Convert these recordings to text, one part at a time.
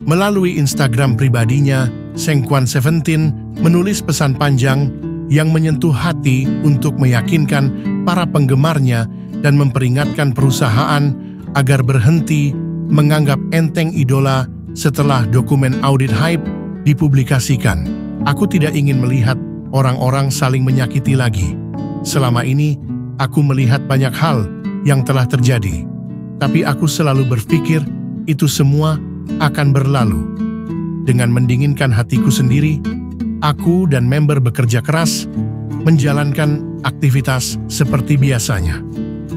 Melalui Instagram pribadinya, Sengquan17 menulis pesan panjang yang menyentuh hati untuk meyakinkan para penggemarnya dan memperingatkan perusahaan agar berhenti menganggap enteng idola setelah dokumen audit hype dipublikasikan. Aku tidak ingin melihat orang-orang saling menyakiti lagi. Selama ini, aku melihat banyak hal yang telah terjadi. Tapi aku selalu berpikir itu semua akan berlalu. Dengan mendinginkan hatiku sendiri, aku dan member bekerja keras, menjalankan aktivitas seperti biasanya.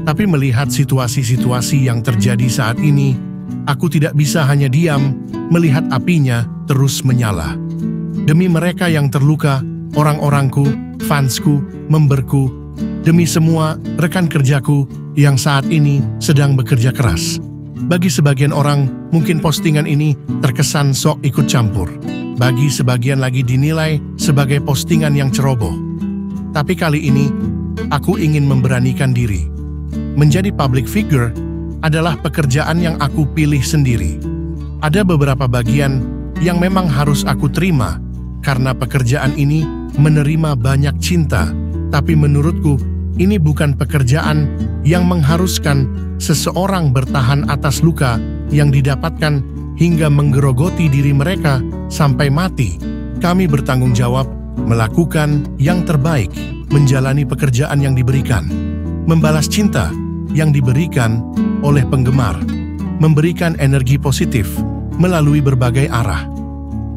Tapi melihat situasi-situasi yang terjadi saat ini, aku tidak bisa hanya diam melihat apinya terus menyala. Demi mereka yang terluka, orang-orangku, fansku, memberku, demi semua rekan kerjaku yang saat ini sedang bekerja keras. Bagi sebagian orang, mungkin postingan ini terkesan sok ikut campur. Bagi sebagian lagi dinilai sebagai postingan yang ceroboh. Tapi kali ini, aku ingin memberanikan diri. Menjadi public figure adalah pekerjaan yang aku pilih sendiri. Ada beberapa bagian yang memang harus aku terima, karena pekerjaan ini menerima banyak cinta. Tapi menurutku, ini bukan pekerjaan yang mengharuskan seseorang bertahan atas luka yang didapatkan hingga menggerogoti diri mereka sampai mati. Kami bertanggung jawab melakukan yang terbaik, menjalani pekerjaan yang diberikan, membalas cinta yang diberikan oleh penggemar, memberikan energi positif melalui berbagai arah.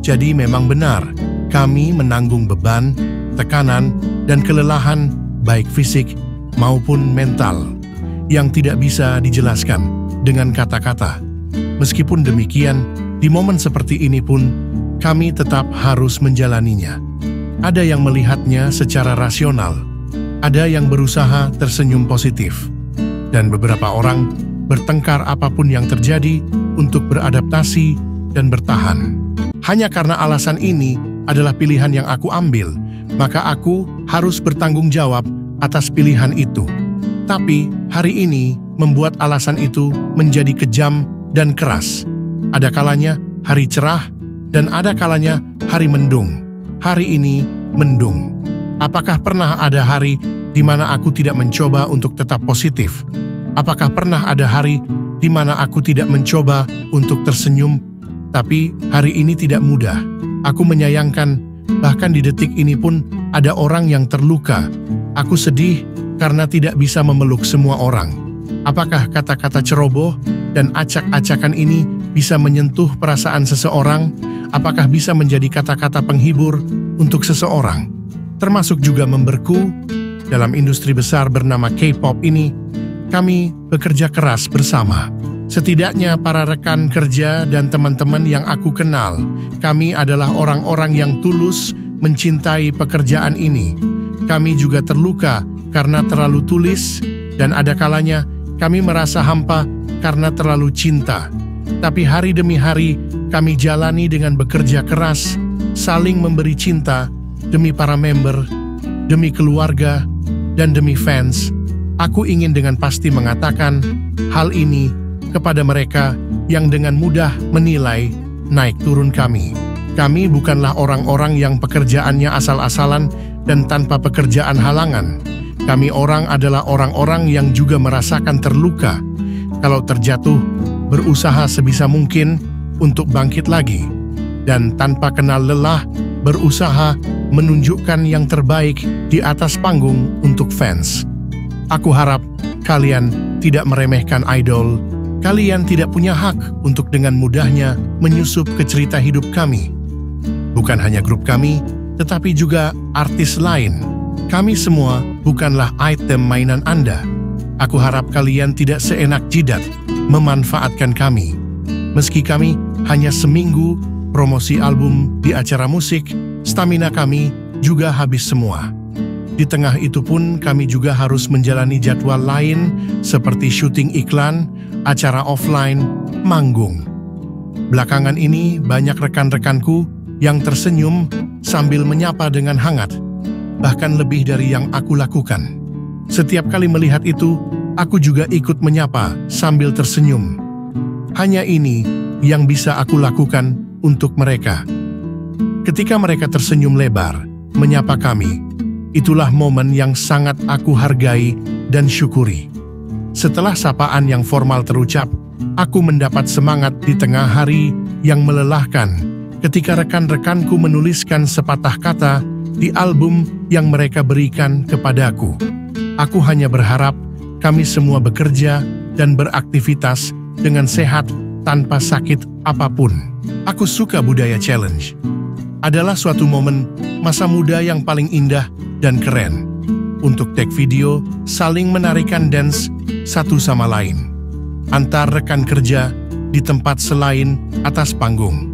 Jadi memang benar, kami menanggung beban, tekanan, dan kelelahan baik fisik maupun mental yang tidak bisa dijelaskan dengan kata-kata. Meskipun demikian, di momen seperti ini pun kami tetap harus menjalaninya. Ada yang melihatnya secara rasional, ada yang berusaha tersenyum positif, dan beberapa orang bertengkar apapun yang terjadi untuk beradaptasi dan bertahan. Hanya karena alasan ini adalah pilihan yang aku ambil, maka aku harus bertanggung jawab atas pilihan itu. Tapi hari ini membuat alasan itu menjadi kejam dan keras. Ada kalanya hari cerah dan ada kalanya hari mendung. Hari ini mendung. Apakah pernah ada hari di mana aku tidak mencoba untuk tetap positif? Apakah pernah ada hari di mana aku tidak mencoba untuk tersenyum? Tapi hari ini tidak mudah. Aku menyayangkan, bahkan di detik ini pun ada orang yang terluka. Aku sedih karena tidak bisa memeluk semua orang. Apakah kata-kata ceroboh dan acak-acakan ini bisa menyentuh perasaan seseorang? Apakah bisa menjadi kata-kata penghibur untuk seseorang? Termasuk juga memberku dalam industri besar bernama K-pop ini. Kami bekerja keras bersama. Setidaknya para rekan kerja dan teman-teman yang aku kenal, kami adalah orang-orang yang tulus mencintai pekerjaan ini. Kami juga terluka karena terlalu tulis, dan ada kalanya kami merasa hampa karena terlalu cinta. Tapi hari demi hari kami jalani dengan bekerja keras, saling memberi cinta demi para member, demi keluarga, dan demi fans. Aku ingin dengan pasti mengatakan hal ini kepada mereka yang dengan mudah menilai naik turun kami. Kami bukanlah orang-orang yang pekerjaannya asal-asalan dan tanpa pekerjaan halangan. Kami orang adalah orang-orang yang juga merasakan terluka. Kalau terjatuh, berusaha sebisa mungkin untuk bangkit lagi. Dan tanpa kenal lelah, berusaha menunjukkan yang terbaik di atas panggung untuk fans. Aku harap kalian tidak meremehkan idol. Kalian tidak punya hak untuk dengan mudahnya menyusup ke cerita hidup kami. Bukan hanya grup kami, tetapi juga artis lain. Kami semua bukanlah item mainan Anda. Aku harap kalian tidak seenak jidat memanfaatkan kami. Meski kami hanya seminggu promosi album di acara musik, stamina kami juga habis semua. Di tengah itu pun kami juga harus menjalani jadwal lain seperti syuting iklan, acara offline, manggung. Belakangan ini banyak rekan-rekanku yang tersenyum sambil menyapa dengan hangat, bahkan lebih dari yang aku lakukan. Setiap kali melihat itu, aku juga ikut menyapa sambil tersenyum. Hanya ini yang bisa aku lakukan untuk mereka. Ketika mereka tersenyum lebar, menyapa kami, itulah momen yang sangat aku hargai dan syukuri. Setelah sapaan yang formal terucap, aku mendapat semangat di tengah hari yang melelahkan ketika rekan-rekanku menuliskan sepatah kata di album yang mereka berikan kepadaku. Aku hanya berharap kami semua bekerja dan beraktivitas dengan sehat tanpa sakit apapun. Aku suka budaya challenge. Adalah suatu momen masa muda yang paling indah dan keren. Untuk take video, saling menarikan dance satu sama lain. Antar rekan kerja di tempat selain atas panggung.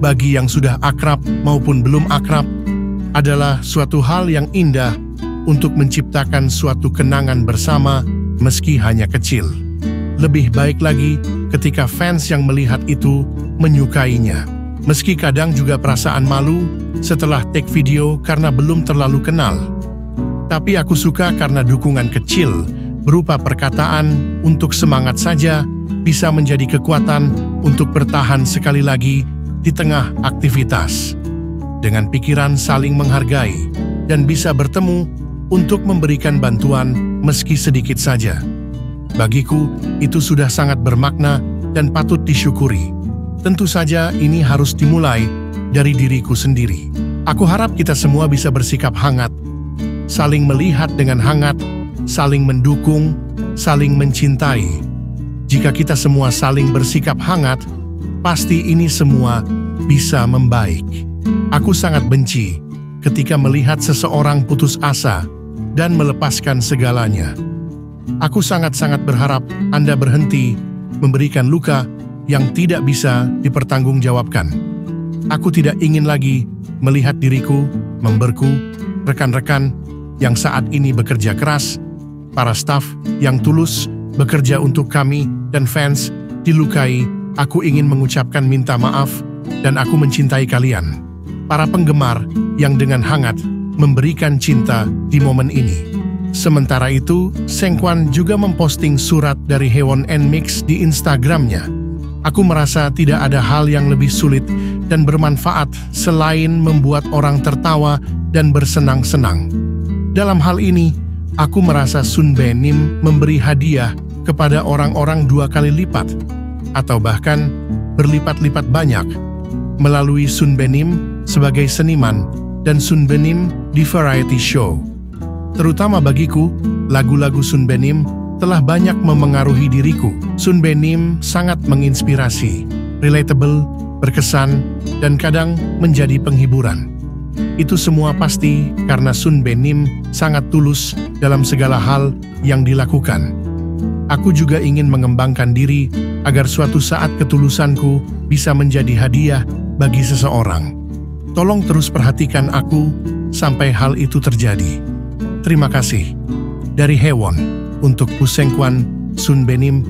Bagi yang sudah akrab maupun belum akrab, adalah suatu hal yang indah untuk menciptakan suatu kenangan bersama meski hanya kecil. Lebih baik lagi ketika fans yang melihat itu menyukainya. Meski kadang juga perasaan malu setelah take video karena belum terlalu kenal. Tapi aku suka karena dukungan kecil berupa perkataan untuk semangat saja bisa menjadi kekuatan untuk bertahan sekali lagi di tengah aktivitas. Dengan pikiran saling menghargai dan bisa bertemu untuk memberikan bantuan meski sedikit saja. Bagiku, itu sudah sangat bermakna dan patut disyukuri. Tentu saja ini harus dimulai dari diriku sendiri. Aku harap kita semua bisa bersikap hangat, saling melihat dengan hangat, saling mendukung, saling mencintai. Jika kita semua saling bersikap hangat, pasti ini semua bisa membaik. Aku sangat benci ketika melihat seseorang putus asa dan melepaskan segalanya. Aku sangat-sangat berharap Anda berhenti memberikan luka yang tidak bisa dipertanggungjawabkan. Aku tidak ingin lagi melihat diriku, memberku, rekan-rekan yang saat ini bekerja keras, para staf yang tulus bekerja untuk kami dan fans dilukai. Aku ingin mengucapkan minta maaf dan aku mencintai kalian, para penggemar yang dengan hangat memberikan cinta di momen ini. Sementara itu, Sengkuan juga memposting surat dari Haewon NMIXX di Instagramnya. Aku merasa tidak ada hal yang lebih sulit dan bermanfaat selain membuat orang tertawa dan bersenang-senang. Dalam hal ini, aku merasa Sun Benim memberi hadiah kepada orang-orang 2 kali lipat, atau bahkan berlipat-lipat banyak, melalui Sun Benim sebagai seniman dan Sun Benim di variety show. Terutama bagiku, lagu-lagu Sun Benim telah banyak memengaruhi diriku. Sun Benim sangat menginspirasi, relatable, berkesan, dan kadang menjadi penghiburan. Itu semua pasti karena Sun Benim sangat tulus dalam segala hal yang dilakukan. Aku juga ingin mengembangkan diri agar suatu saat ketulusanku bisa menjadi hadiah bagi seseorang. Tolong terus perhatikan aku sampai hal itu terjadi. Terima kasih. Dari Haewon untuk Sengkuan, Sun Benim,